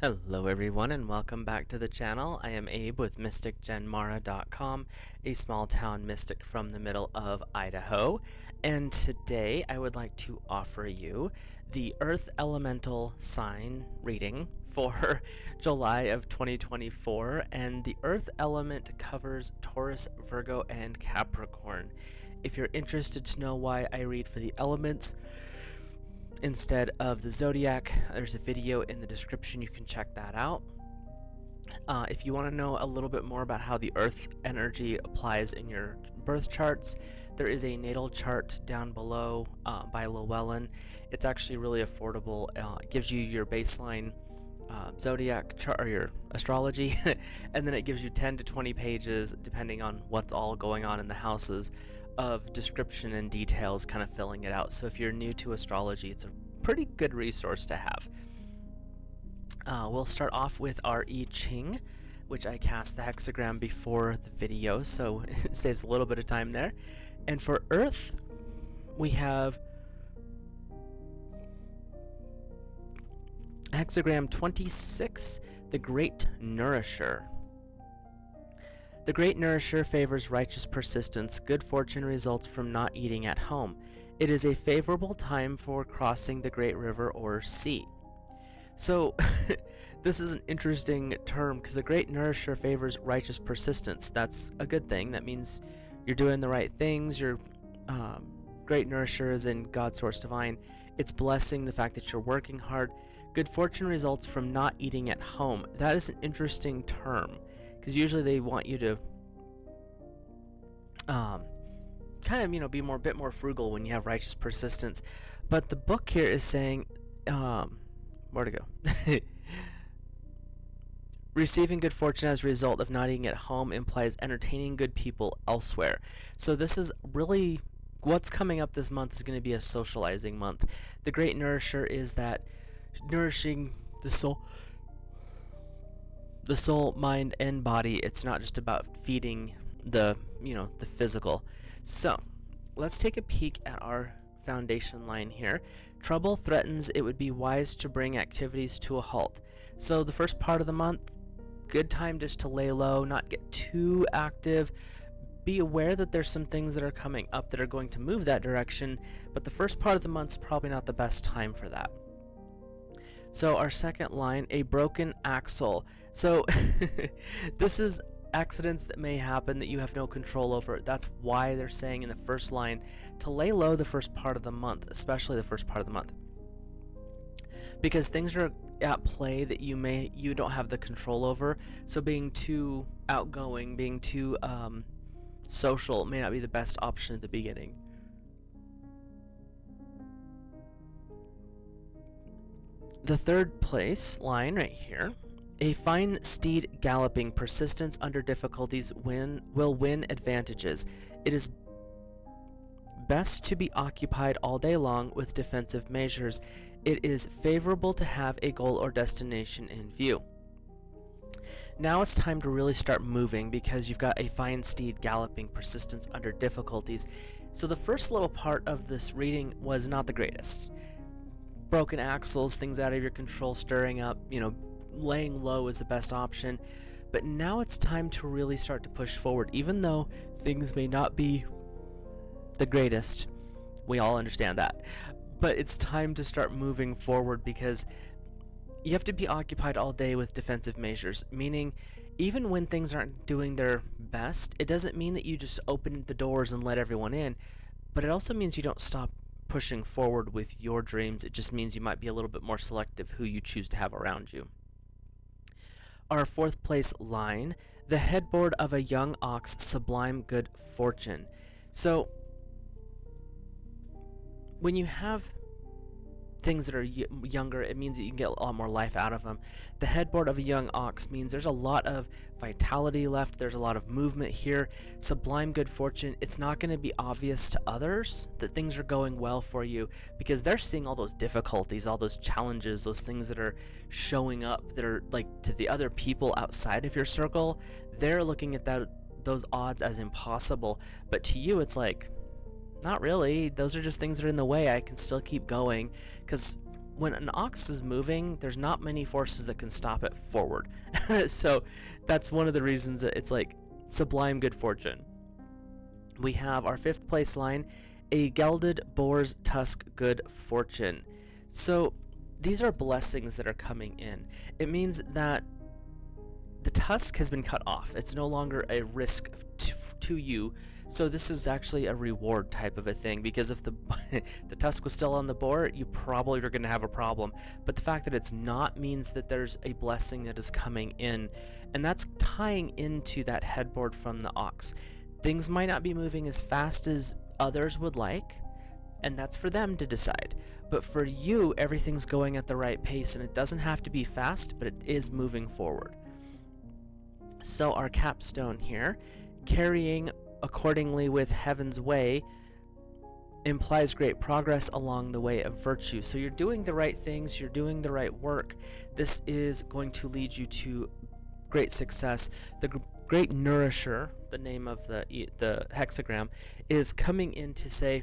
Hello everyone and welcome back to the channel. I am Abe with MysticGenMara.com, a small town mystic from the middle of Idaho, and today I would like to offer you the Earth Elemental sign reading for July of 2024, and the Earth element covers Taurus, Virgo, and Capricorn. If you're interested to know why I read for the elements instead of the zodiac, there's a video in the description. You can check that out. If you want to know a little bit more about how the earth energy applies in your birth charts, there is a natal chart down below by Llewellyn. It's actually really affordable. It gives you your baseline zodiac chart or your astrology, and then it gives you 10 to 20 pages depending on what's all going on in the houses of description and details, kind of filling it out. So if you're new to astrology, it's a pretty good resource to have. We'll start off with our I-Ching, which I cast the hexagram before the video, so it saves a little bit of time there. And for Earth, we have hexagram 26, the Great Nourisher. The Great Nourisher favors righteous persistence. Good fortune results from not eating at home. It is a favorable time for crossing the great river or sea. So, this is an interesting term because the Great Nourisher favors righteous persistence. That's a good thing. That means you're doing the right things. Your Great Nourisher is in God's Source Divine. It's blessing the fact that you're working hard. Good fortune results from not eating at home. That is an interesting term, because usually they want you to kind of, be a bit more frugal when you have righteous persistence. But the book here is saying, where to go? Receiving good fortune as a result of not eating at home implies entertaining good people elsewhere. So this is really what's coming up this month is going to be a socializing month. The Great Nourisher is that nourishing the soul, mind, and body. It's not just about feeding the physical. So let's take a peek at our foundation line here. Trouble threatens. It would be wise to bring activities to a halt. So the first part of the month, good time just to lay low, not get too active. Be aware that there's some things that are coming up that are going to move that direction, but the first part of the month's probably not the best time for that. So our second line, a broken axle. So this is accidents that may happen that you have no control over. That's why they're saying in the first line to lay low the first part of the month, especially the first part of the month, because things are at play that you don't have the control over. So being too outgoing, being too social may not be the best option at the beginning. The third place line right here, a fine steed galloping. Persistence under difficulties will win advantages. It is best to be occupied all day long with defensive measures. It is favorable to have a goal or destination in view. Now it's time to really start moving because you've got a fine steed galloping. Persistence under difficulties. So the first little part of this reading was not the greatest. Broken axles, things out of your control, stirring up, laying low is the best option. But now it's time to really start to push forward. Even though things may not be the greatest, we all understand that. But it's time to start moving forward because you have to be occupied all day with defensive measures, meaning even when things aren't doing their best, it doesn't mean that you just open the doors and let everyone in, but it also means you don't stop pushing forward with your dreams. It just means you might be a little bit more selective who you choose to have around you. Our fourth place line, the headboard of a young ox, sublime good fortune. So when you have things that are younger, it means that you can get a lot more life out of them. The headboard of a young ox means there's a lot of vitality left. There's a lot of movement here. Sublime good fortune. It's not going to be obvious to others that things are going well for you because they're seeing all those difficulties, all those challenges, those things that are showing up that are like to the other people outside of your circle. They're looking at those odds as impossible, but to you it's like, not really. Those are just things that are in the way. I can still keep going, because when an ox is moving, there's not many forces that can stop it forward. So that's one of the reasons that it's like sublime good fortune. We have our 5th place line, a gelded boar's tusk good fortune. So these are blessings that are coming in. It means that the tusk has been cut off. It's no longer a risk to you. So this is actually a reward type of a thing, because if the the tusk was still on the boar, you probably are going to have a problem. But the fact that it's not means that there's a blessing that is coming in, and that's tying into that headboard from the ox. Things might not be moving as fast as others would like, and that's for them to decide. But for you, everything's going at the right pace, and it doesn't have to be fast, but it is moving forward. So our capstone here, carrying accordingly with heaven's way, implies great progress along the way of virtue. So you're doing the right things, you're doing the right work. This is going to lead you to great success. The great Nourisher, the name of the hexagram, is coming in to say,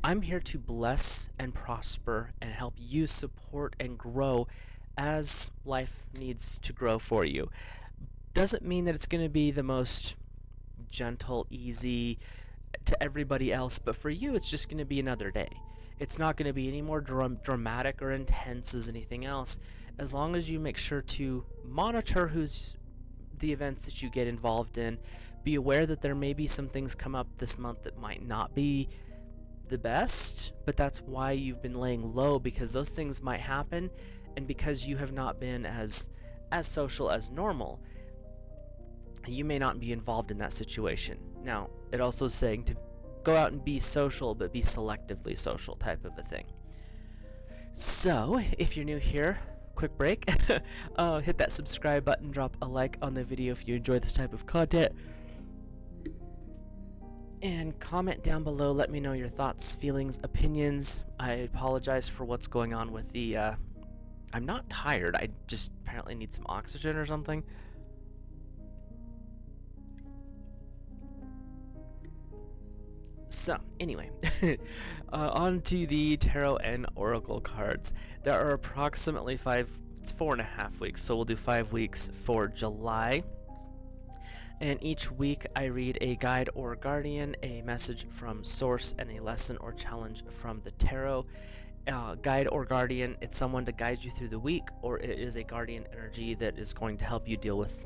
I'm here to bless and prosper and help you support and grow as life needs to grow for you. Doesn't mean that it's going to be the most gentle, easy to everybody else, but for you it's just going to be another day. It's not going to be any more dramatic or intense as anything else, as long as you make sure to monitor the events that you get involved in. Be aware that there may be some things come up this month that might not be the best, but that's why you've been laying low, because those things might happen, and because you have not been as social as normal, you may not be involved in that situation. Now, it also is saying to go out and be social, but be selectively social type of a thing. So, if you're new here, quick break, hit that subscribe button, drop a like on the video if you enjoy this type of content, and comment down below. Let me know your thoughts, feelings, opinions. I apologize for what's going on with the, I'm not tired, I just apparently need some oxygen or something. So, anyway, on to the tarot and oracle cards. There are approximately it's 4.5 weeks, so we'll do 5 weeks for July. And each week I read a guide or guardian, a message from source, and a lesson or challenge from the tarot. Guide or guardian, it's someone to guide you through the week, or it is a guardian energy that is going to help you deal with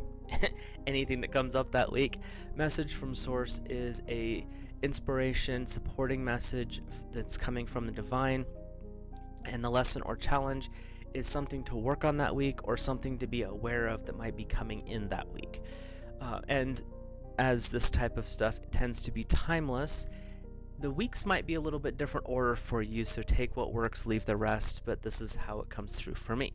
anything that comes up that week. Message from source is a inspiration, supporting message that's coming from the divine, and the lesson or challenge is something to work on that week, or something to be aware of that might be coming in that week. And as this type of stuff tends to be timeless, the weeks might be a little bit different order for you, so take what works, leave the rest, but this is how it comes through for me.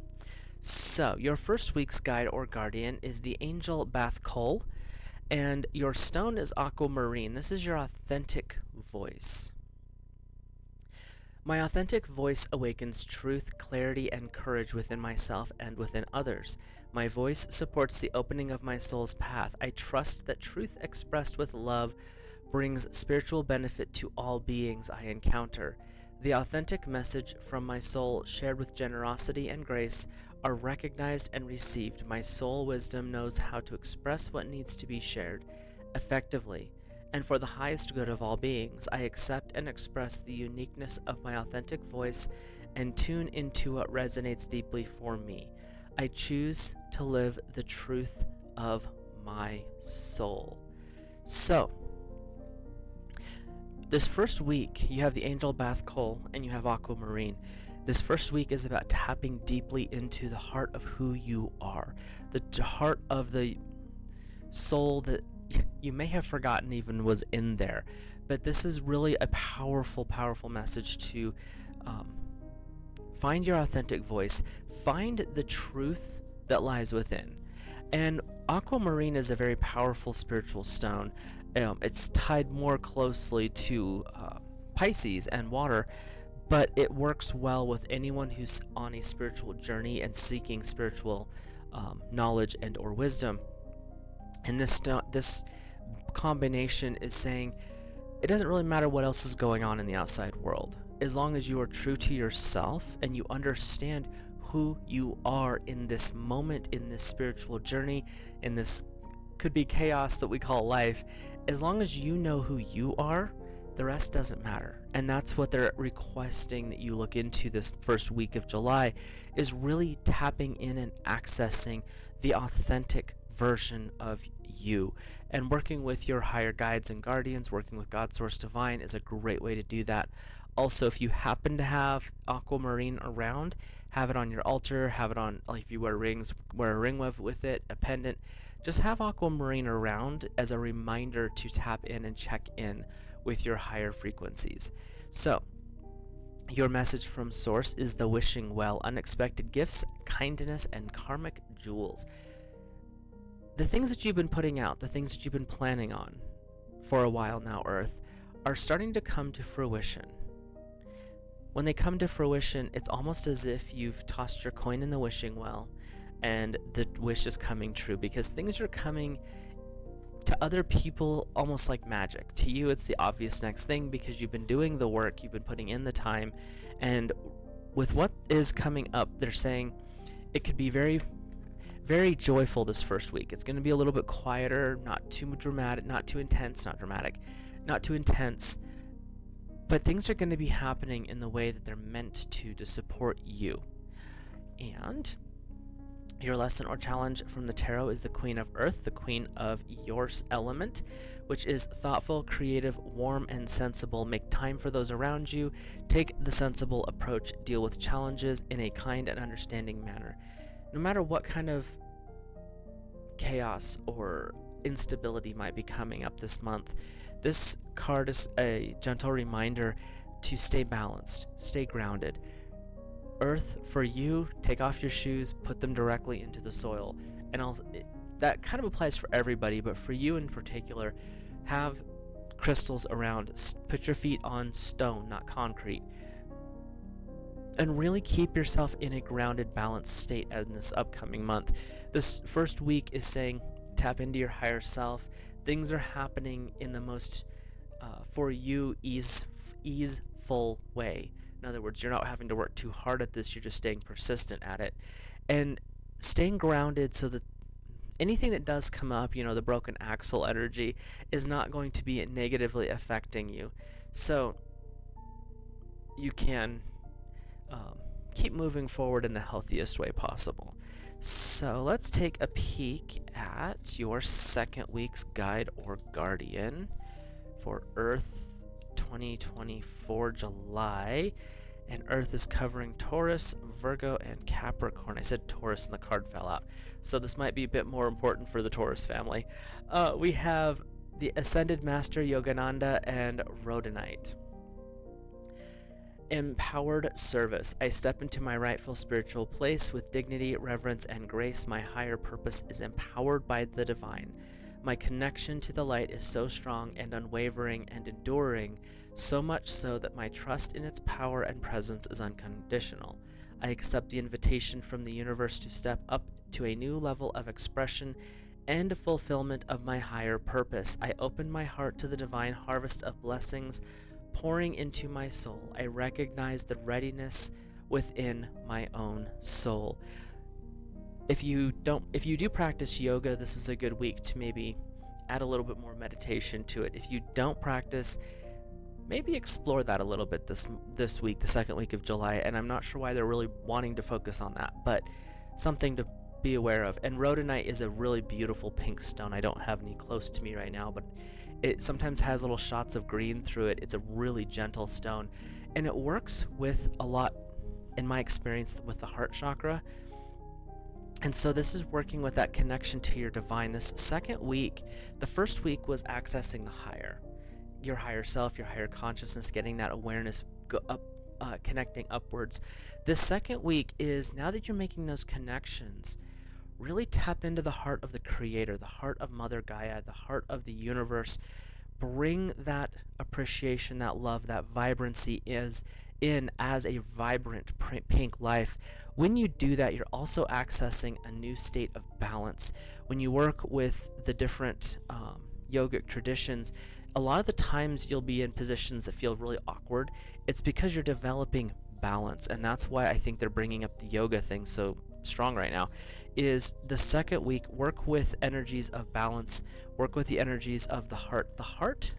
So your first week's guide or guardian is the angel Bath Coal, and your stone is aquamarine. This is your authentic voice. My authentic voice awakens truth, clarity, and courage within myself and within others. My voice supports the opening of my soul's path. I trust that truth expressed with love brings spiritual benefit to all beings I encounter. The authentic message from my soul, shared with generosity and grace, are recognized and received. My soul wisdom knows how to express what needs to be shared effectively, and for the highest good of all beings. I accept and express the uniqueness of my authentic voice and tune into what resonates deeply for me. I choose to live the truth of my soul. So, this first week, you have the angel Bath Coal and you have aquamarine. This first week is about tapping deeply into the heart of who you are, the heart of the soul that you may have forgotten even was in there. But this is really a powerful, powerful message to find your authentic voice, find the truth that lies within. And aquamarine is a very powerful spiritual stone. It's tied more closely to Pisces and water, but it works well with anyone who's on a spiritual journey and seeking spiritual knowledge and or wisdom. And this combination is saying it doesn't really matter what else is going on in the outside world. as long as you are true to yourself and you understand who you are in this moment, in this spiritual journey, in this could be chaos that we call life, as long as you know who you are, the rest doesn't matter. And that's what they're requesting that you look into this first week of July, is really tapping in and accessing the authentic version of you. And working with your higher guides and guardians, working with God Source Divine is a great way to do that. Also, if you happen to have aquamarine around, have it on your altar, have it on, like if you wear rings, wear a ring with it, a pendant. Just have aquamarine around as a reminder to tap in and check in with your higher frequencies. So, your message from Source is the wishing well, unexpected gifts, kindness, and karmic jewels. The things that you've been putting out, the things that you've been planning on for a while now, Earth, are starting to come to fruition. When they come to fruition, it's almost as if you've tossed your coin in the wishing well and the wish is coming true, because things are coming to other people almost like magic. To you, it's the obvious next thing because you've been doing the work, you've been putting in the time, and with what is coming up, they're saying it could be very, very joyful this first week. It's going to be a little bit quieter, not too dramatic, not too intense, not dramatic, not too intense, but things are going to be happening in the way that they're meant to support you. And your lesson or challenge from the tarot is the Queen of Earth, the Queen of your element, which is thoughtful, creative, warm, and sensible. Make time for those around you. Take the sensible approach. Deal with challenges in a kind and understanding manner. No matter what kind of chaos or instability might be coming up this month, this card is a gentle reminder to stay balanced, stay grounded. Earth, for you, take off your shoes, put them directly into the soil. And that kind of applies for everybody, but for you in particular, have crystals around. Put your feet on stone, not concrete. And really keep yourself in a grounded, balanced state in this upcoming month. This first week is saying tap into your higher self. Things are happening in the most, for you, easeful way. In other words, you're not having to work too hard at this, you're just staying persistent at it. And staying grounded so that anything that does come up, the broken axle energy, is not going to be negatively affecting you. So you can keep moving forward in the healthiest way possible. So let's take a peek at your second week's guide or guardian for Earth 2024 July. And Earth is covering Taurus, Virgo, and Capricorn. I said Taurus and the card fell out, so this might be a bit more important for the Taurus family. We have the Ascended Master Yogananda and Rhodonite. Empowered service. I step into my rightful spiritual place with dignity, reverence, and grace. My higher purpose is empowered by the divine. My connection to the light is so strong and unwavering and enduring, so much so that my trust in its power and presence is unconditional. I accept the invitation from the universe to step up to a new level of expression and fulfillment of my higher purpose. I open my heart to the divine harvest of blessings pouring into my soul. I recognize the readiness within my own soul. If you do practice yoga, this is a good week to maybe add a little bit more meditation to it. If you don't practice, maybe explore that a little bit this week, the second week of July. And I'm not sure why they're really wanting to focus on that, but something to be aware of. And rhodonite is a really beautiful pink stone. I don't have any close to me right now, but it sometimes has little shots of green through it. It's a really gentle stone, and it works with a lot, in my experience, with the heart chakra. And so this is working with that connection to your divine. This second week, the first week was accessing the higher, your higher self, your higher consciousness, getting that awareness go up, connecting upwards. This second week is, now that you're making those connections, really tap into the heart of the Creator, the heart of Mother Gaia, the heart of the universe. Bring that appreciation, that love, that vibrancy in as a vibrant pink life. When you do that, you're also accessing a new state of balance. When you work with the different yogic traditions, a lot of the times you'll be in positions that feel really awkward. It's because you're developing balance, and that's why I think they're bringing up the yoga thing so strong right now. Is the second week, work with energies of balance, work with the energies of the heart. The heart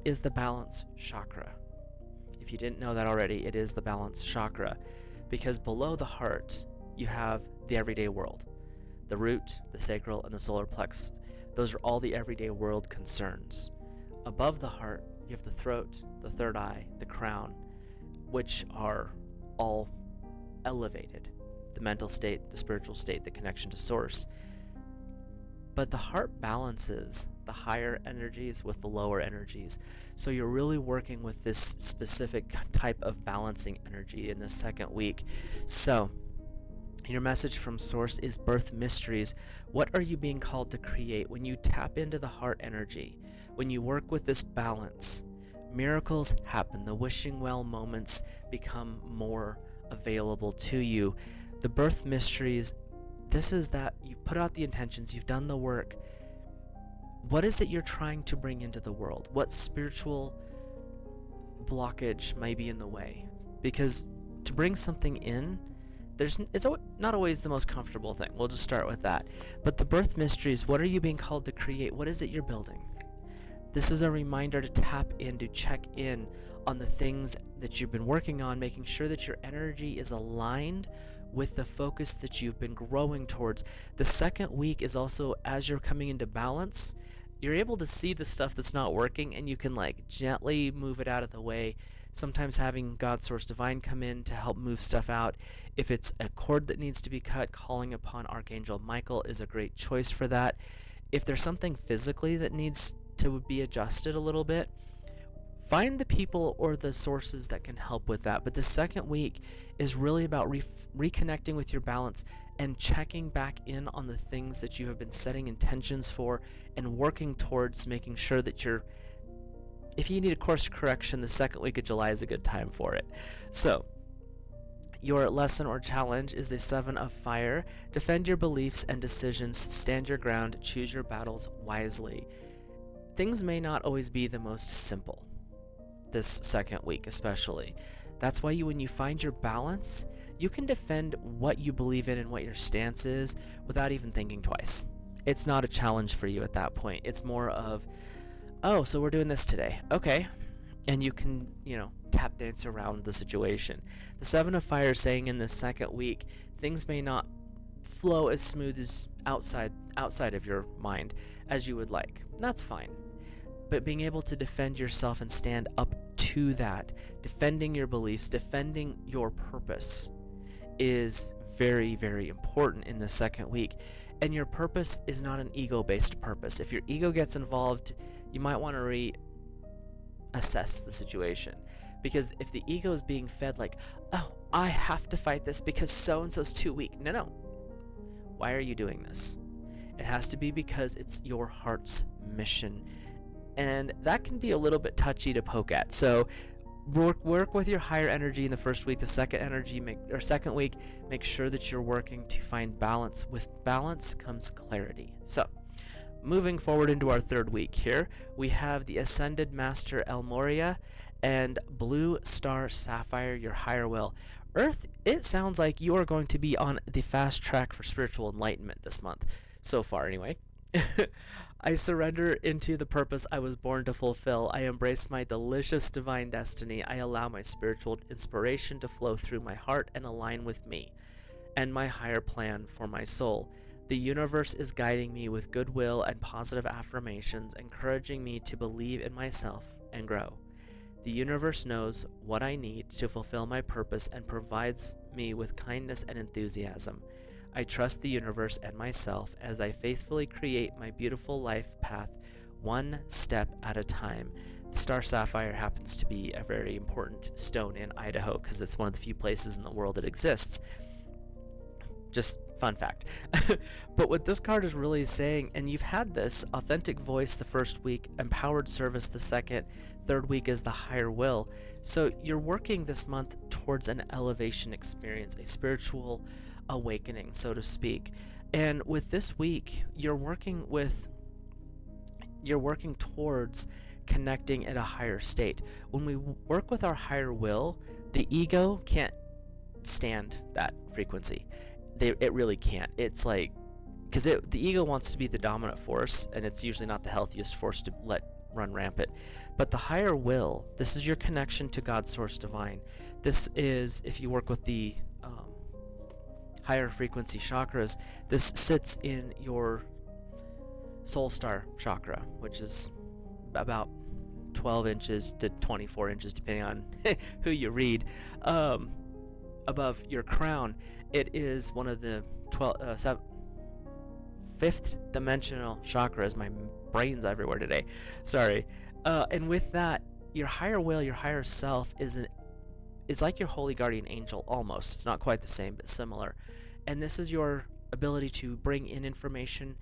is the balance chakra. If you didn't know that already, it is the balance chakra, because below the heart you have the everyday world, the root, the sacral, and the solar plexus. Those are all the everyday world concerns. Above the heart you have the throat, the third eye, the crown, which are all elevated. The mental state, the spiritual state, the connection to source. But the heart balances the higher energies with the lower energies. So you're really working with this specific type of balancing energy in the second week. So your message from source is birth mysteries. What are you being called to create when you tap into the heart energy? When you work with this balance, miracles happen. The wishing well moments become more available to you. The birth mysteries, this is that you've put out the intentions, you've done the work. What is it you're trying to bring into the world? What spiritual blockage may be in the way? Because to bring something in, it's not always the most comfortable thing. We'll just start with that. But the birth mysteries, what are you being called to create? What is it you're building? This is a reminder to tap in, to check in on the things that you've been working on, making sure that your energy is aligned with the focus that you've been growing towards. The second week is also, as you're coming into balance, you're able to see the stuff that's not working, and you can like gently move it out of the way. Sometimes having God, Source, Divine come in to help move stuff out. If it's a cord that needs to be cut, calling upon Archangel Michael is a great choice for that. If there's something physically that needs to be adjusted a little bit, find the people or the sources that can help with that. But the second week is really about reconnecting with your balance and checking back in on the things that you have been setting intentions for and working towards, making sure that if you need a course correction, the second week of July is a good time for it. So your lesson or challenge is the 7 of Fire. Defend your beliefs and decisions, stand your ground, choose your battles wisely. Things may not always be the most simple this second week especially. That's why when you find your balance, you can defend what you believe in and what your stance is without even thinking twice. It's not a challenge for you at that point. It's more of, oh, so we're doing this today. Okay. And you can, tap dance around the situation. The 7 of Fire is saying in this second week, things may not flow as smooth as outside of your mind as you would like. That's fine. But being able to defend yourself and stand up to that, defending your beliefs, defending your purpose is very, very important in the second week. And your purpose is not an ego-based purpose. If your ego gets involved, you might want to reassess the situation. Because if the ego is being fed like, oh, I have to fight this because so-and-so's too weak. No. Why are you doing this? It has to be because it's your heart's mission. And that can be a little bit touchy to poke at. So work with your higher energy in the first week. The second week, make sure that you're working to find balance. With balance comes clarity. So moving forward into our third week here, we have the Ascended Master El Moria and Blue Star Sapphire, your higher will. Earth, it sounds like you are going to be on the fast track for spiritual enlightenment this month. So far, anyway. I surrender into the purpose I was born to fulfill. I embrace my delicious divine destiny. I allow my spiritual inspiration to flow through my heart and align with me and my higher plan for my soul. The universe is guiding me with goodwill and positive affirmations, encouraging me to believe in myself and grow. The universe knows what I need to fulfill my purpose and provides me with kindness and enthusiasm. I trust the universe and myself as I faithfully create my beautiful life path, one step at a time. The Star Sapphire happens to be a very important stone in Idaho because it's one of the few places in the world that exists. Just fun fact. But what this card is really saying, and you've had this authentic voice the first week, empowered service the second, third week is the higher will. So you're working this month towards an elevation experience, a spiritual awakening, so to speak. And with this week, you're working towards connecting at a higher state. When we work with our higher will, the ego can't stand that frequency. It really can't. It's like, because the ego wants to be the dominant force, and it's usually not the healthiest force to let run rampant. But the higher will, this is your connection to God's source divine. This is, if you work with the higher frequency chakras, this sits in your soul star chakra, which is about 12 inches to 24 inches, depending on who you read, above your crown. It is one of the 5th dimensional chakras. My brain's everywhere today. Sorry. And with that, your higher will, your higher self is like your holy guardian angel almost. It's not quite the same, but similar. And this is your ability to bring in information,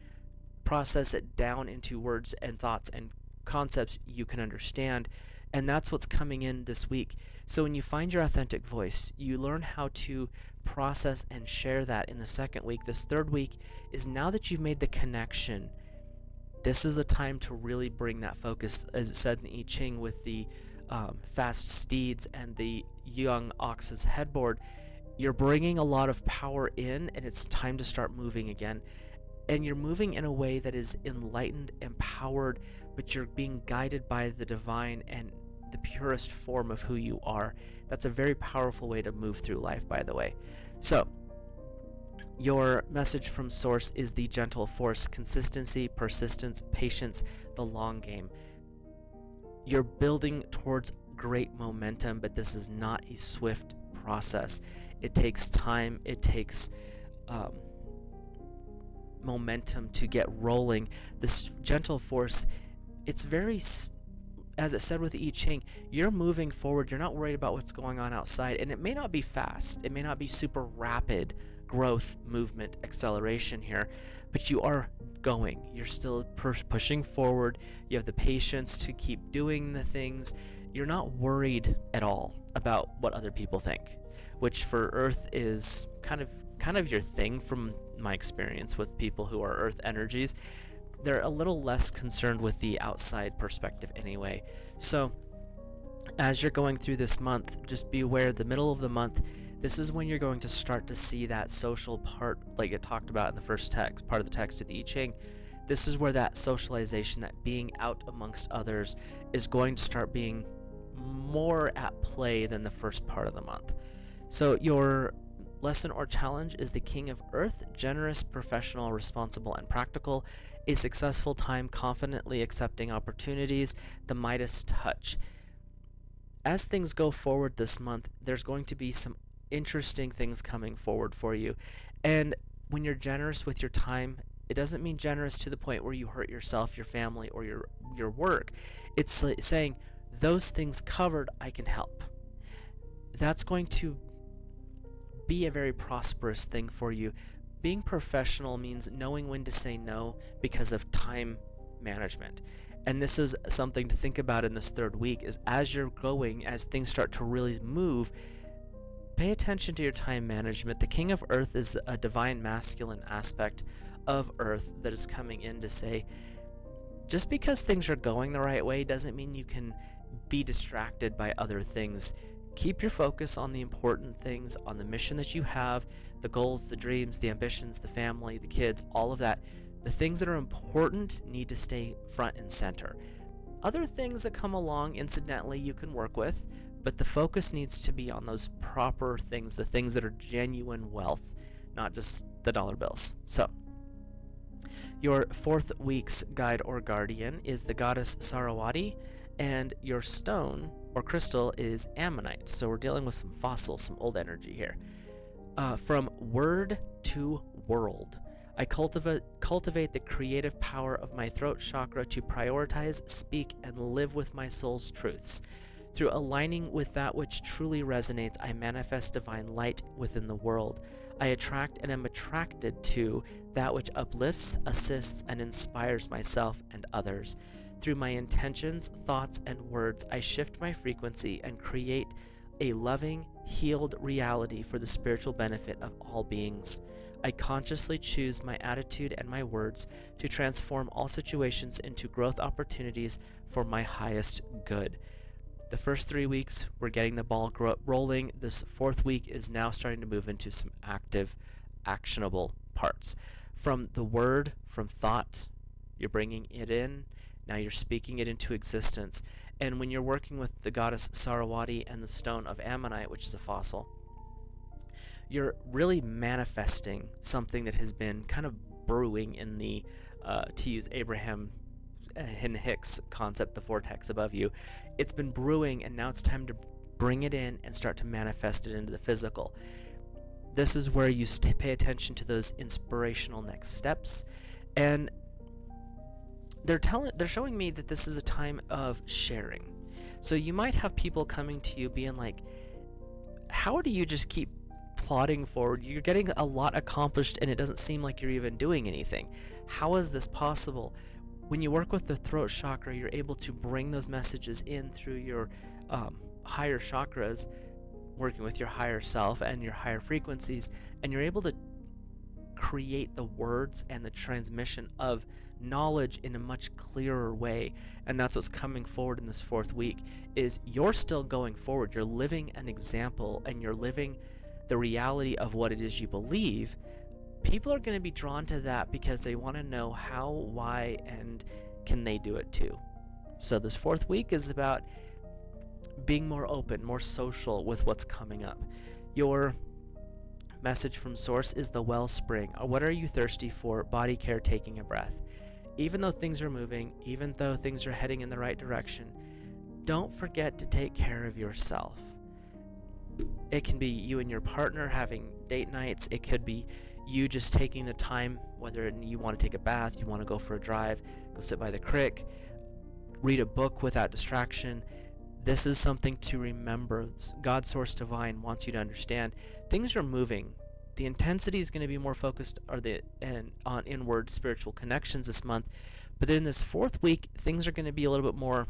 process it down into words and thoughts and concepts you can understand. And that's what's coming in this week. So when you find your authentic voice, you learn how to process and share that in the second week. This third week is, now that you've made the connection, this is the time to really bring that focus, as it said in the I-Ching, with the fast steeds and the young ox's headboard. You're bringing a lot of power in, and it's time to start moving again. And you're moving in a way that is enlightened, empowered, but you're being guided by the divine and the purest form of who you are. That's a very powerful way to move through life, by the way. So, your message from Source is the gentle force: consistency, persistence, patience, the long game. You're building towards great momentum, but this is not a swift process. It takes time. It takes momentum to get rolling. This gentle force, it's very, as it said with the I-Ching, you're moving forward. You're not worried about what's going on outside, and it may not be fast. It may not be super rapid growth, movement, acceleration here, but you are going. You're still pushing forward. You have the patience to keep doing the things. You're not worried at all about what other people think, which for Earth is kind of your thing. From my experience with people who are Earth energies, they're a little less concerned with the outside perspective anyway. So as you're going through this month, just be aware, the middle of the month, this is when you're going to start to see that social part, like it talked about in the first text, part of the text of the I-Ching. This is where that socialization, that being out amongst others, is going to start being more at play than the first part of the month. So your lesson or challenge is the King of Earth: generous, professional, responsible, and practical. A successful time, confidently accepting opportunities. The Midas touch. As things go forward this month, there's going to be some interesting things coming forward for you. And when you're generous with your time, it doesn't mean generous to the point where you hurt yourself, your family, or your work. It's like saying, those things covered, I can help. That's going to be a very prosperous thing for you. Being professional means knowing when to say no because of time management. And this is something to think about in this third week, is as you're going, as things start to really move, pay attention to your time management. The King of Earth is a divine masculine aspect of Earth that is coming in to say, just because things are going the right way doesn't mean you can be distracted by other things. Keep your focus on the important things, on the mission that you have, the goals, the dreams, the ambitions, the family, the kids, all of that. The things that are important need to stay front and center. Other things that come along, incidentally, you can work with, but the focus needs to be on those proper things, the things that are genuine wealth, not just the dollar bills. So, your fourth week's guide or guardian is the goddess Sarawati, and your stone or crystal is ammonite. So we're dealing with some fossils, some old energy here. From word to world, I cultivate the creative power of my throat chakra to prioritize, speak, and live with my soul's truths. Through aligning with that which truly resonates, I manifest divine light within the world. I attract and am attracted to that which uplifts, assists, and inspires myself and others. Through my intentions, thoughts, and words, I shift my frequency and create a loving, healed reality for the spiritual benefit of all beings. I consciously choose my attitude and my words to transform all situations into growth opportunities for my highest good. The first 3 weeks, we're getting the ball rolling. This fourth week is now starting to move into some active, actionable parts. From the word, from thought, you're bringing it in. Now you're speaking it into existence. And when you're working with the goddess Sarawati and the stone of ammonite, which is a fossil, you're really manifesting something that has been kind of brewing in the, to use Abraham Hicks concept, the vortex above you. It's been brewing, and now it's time to bring it in and start to manifest it into the physical. This is where you pay attention to those inspirational next steps, and they're showing me that this is a time of sharing. So you might have people coming to you being like, how do you just keep plodding forward? You're getting a lot accomplished and it doesn't seem like you're even doing anything. How is this possible? When you work with the throat chakra, you're able to bring those messages in through your higher chakras, working with your higher self and your higher frequencies, and you're able to create the words and the transmission of knowledge in a much clearer way. And that's what's coming forward in this fourth week, is you're still going forward. You're living an example, and you're living the reality of what it is you believe. People are going to be drawn to that because they want to know how, why, and can they do it too. So this fourth week is about being more open, more social with what's coming up. Your message from source is the wellspring. What are you thirsty for? Body care, taking a breath. Even though things are moving, even though things are heading in the right direction, don't forget to take care of yourself. It can be you and your partner having date nights. It could be you just taking the time, whether you want to take a bath, you want to go for a drive, go sit by the creek, read a book without distraction. This is something to remember. God Source Divine wants you to understand things are moving. The intensity is going to be more focused on inward spiritual connections this month, but then this fourth week, things are going to be a little bit more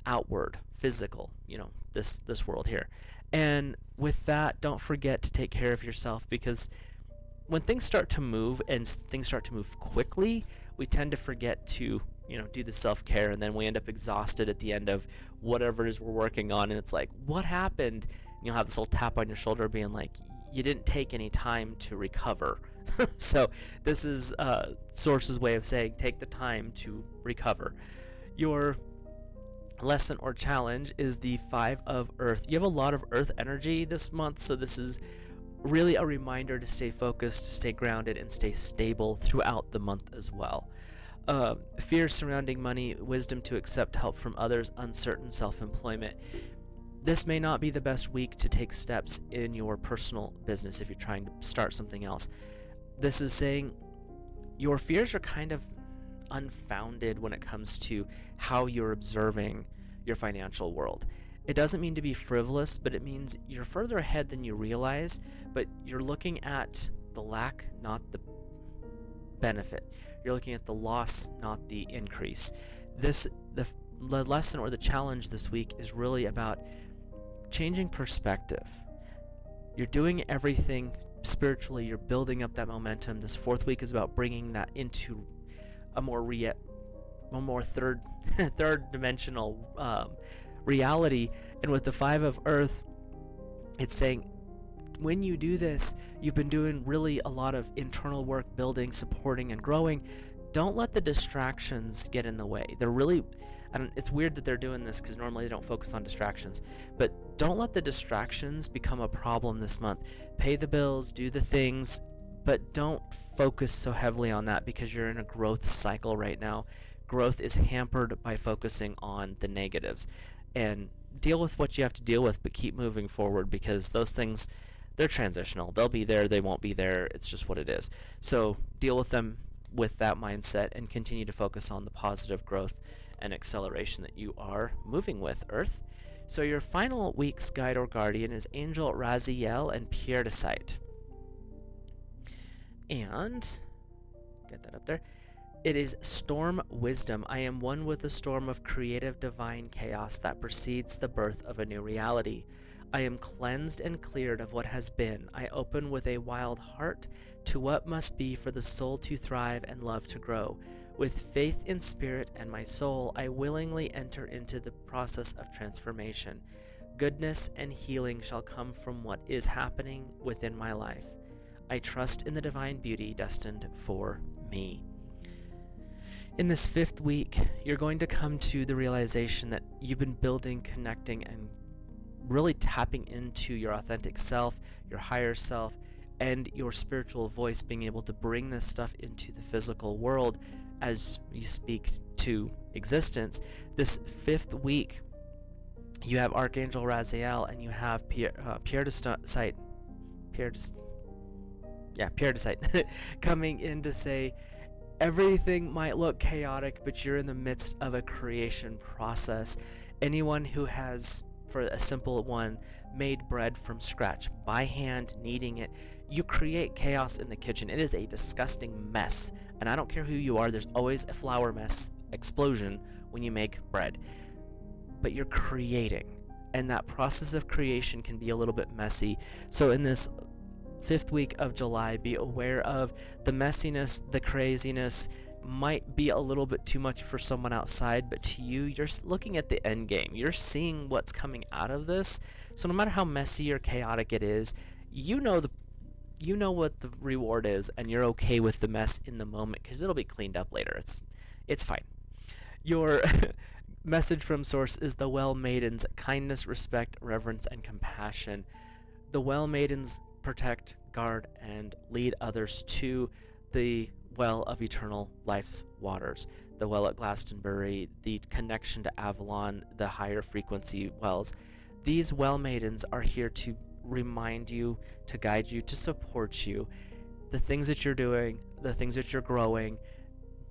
outward, physical, this world here. And with that, don't forget to take care of yourself, because when things start to move and things start to move quickly, we tend to forget to do the self-care, and then we end up exhausted at the end of whatever it is we're working on, and it's like, what happened? And you'll have this little tap on your shoulder being like, you didn't take any time to recover. So this is Source's way of saying take the time to recover. Your lesson or challenge is the 5 of Earth. You have a lot of Earth energy this month, so this is really a reminder to stay focused, to stay grounded, and stay stable throughout the month as well. Fear surrounding money, wisdom to accept help from others, uncertain self-employment. This may not be the best week to take steps in your personal business if you're trying to start something else. This is saying your fears are kind of unfounded when it comes to how you're observing your financial world. It doesn't mean to be frivolous, but it means you're further ahead than you realize, but you're looking at the lack, not the benefit. You're looking at the loss, not the increase. The lesson or the challenge this week is really about changing perspective. You're doing everything spiritually. You're building up that momentum. This fourth week is about bringing that into a more third dimensional reality. And with the 5 of Earth, it's saying when you do this, you've been doing really a lot of internal work, building, supporting, and growing. Don't let the distractions get in the way. It's weird that they're doing this because normally they don't focus on distractions, but don't let the distractions become a problem this month. Pay the bills, do the things, but don't focus so heavily on that because you're in a growth cycle right now. Growth is hampered by focusing on the negatives, and deal with what you have to deal with, but keep moving forward because those things, they're transitional. They'll be there, they won't be there. It's just what it is. So deal with them with that mindset and continue to focus on the positive growth and acceleration that you are moving with, Earth. So your final week's guide or guardian is Angel Raziel and Pierre de Sight. And get that up there. It is Storm Wisdom. I am one with the storm of creative divine chaos that precedes the birth of a new reality. I am cleansed and cleared of what has been. I open with a wild heart to what must be for the soul to thrive and love to grow. With faith in spirit and my soul, I willingly enter into the process of transformation. Goodness and healing shall come from what is happening within my life. I trust in the divine beauty destined for me. In this 5th week, you're going to come to the realization that you've been building, connecting, and really tapping into your authentic self, your higher self, and your spiritual voice, being able to bring this stuff into the physical world as you speak to existence. This 5th week, you have Archangel Raziel and you have Pierre de Site coming in to say, everything might look chaotic, but you're in the midst of a creation process. Anyone who has, for a simple one, made bread from scratch by hand, kneading it, you create chaos in the kitchen. It is a disgusting mess, and I don't care who you are, there's always a flour mess explosion when you make bread. But you're creating, and that process of creation can be a little bit messy. So in this 5th week of July, be aware of the messiness, the craziness. Might be a little bit too much for someone outside, but to you, you're looking at the end game. You're seeing what's coming out of this. So no matter how messy or chaotic it is, you know what the reward is, and you're okay with the mess in the moment because it'll be cleaned up later. It's fine. Your message from Source is the Well Maidens: kindness, respect, reverence, and compassion. The Well Maidens protect, guard, and lead others to the well of eternal life's waters. The well at Glastonbury, the connection to Avalon, the higher frequency wells. These well maidens are here to remind you, to guide you, to support you. The things that you're doing, the things that you're growing,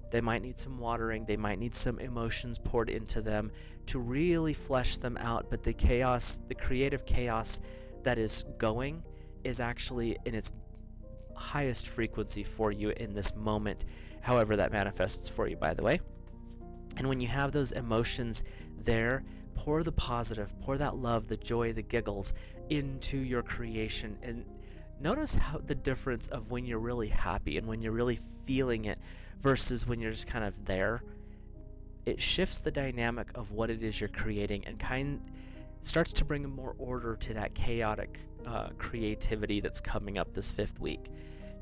they might need some watering, they might need some emotions poured into them to really flesh them out, but the chaos, the creative chaos that is going is actually in its highest frequency for you in this moment, however that manifests for you, by the way. And when you have those emotions there, pour the positive, pour that love, the joy, the giggles into your creation, and notice how the difference of when you're really happy and when you're really feeling it versus when you're just kind of there. It shifts the dynamic of what it is you're creating and starts to bring more order to that chaotic creativity that's coming up this 5th week.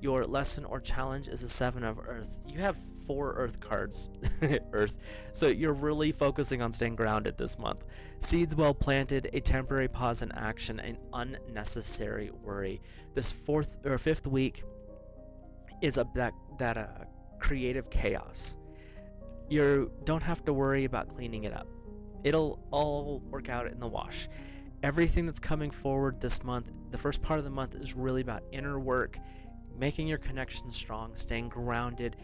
Your lesson or challenge is a 7 of Earth. You have 4 Earth cards, Earth, so you're really focusing on staying grounded this month. Seeds well planted, a temporary pause in action, an unnecessary worry. This 5th week is that creative chaos. You don't have to worry about cleaning it up. It'll all work out in the wash. Everything that's coming forward this month, the first part of the month, is really about inner work, making your connections strong, staying grounded,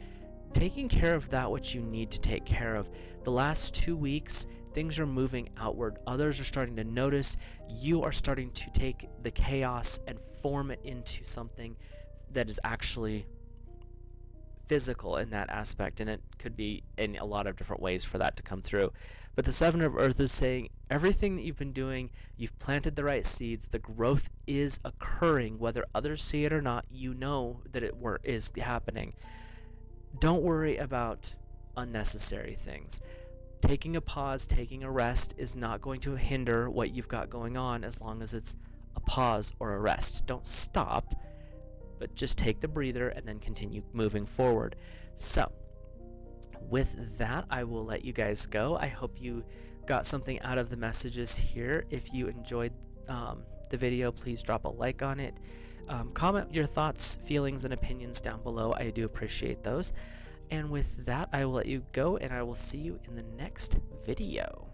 taking care of that which you need to take care of. The last 2 weeks, things are moving outward. Others are starting to notice. You are starting to take the chaos and form it into something that is actually physical in that aspect, and it could be in a lot of different ways for that to come through. But the 7 of Earth is saying everything that you've been doing, you've planted the right seeds, the growth is occurring, whether others see it or not. You know that it is happening. Don't worry about unnecessary things. Taking a pause, taking a rest is not going to hinder what you've got going on as long as it's a pause or a rest. Don't stop, but just take the breather and then continue moving forward. So with that, I will let you guys go. I hope you got something out of the messages here. If you enjoyed the video, please drop a like on it. Comment your thoughts, feelings, and opinions down below. I do appreciate those. And with that, I will let you go, and I will see you in the next video.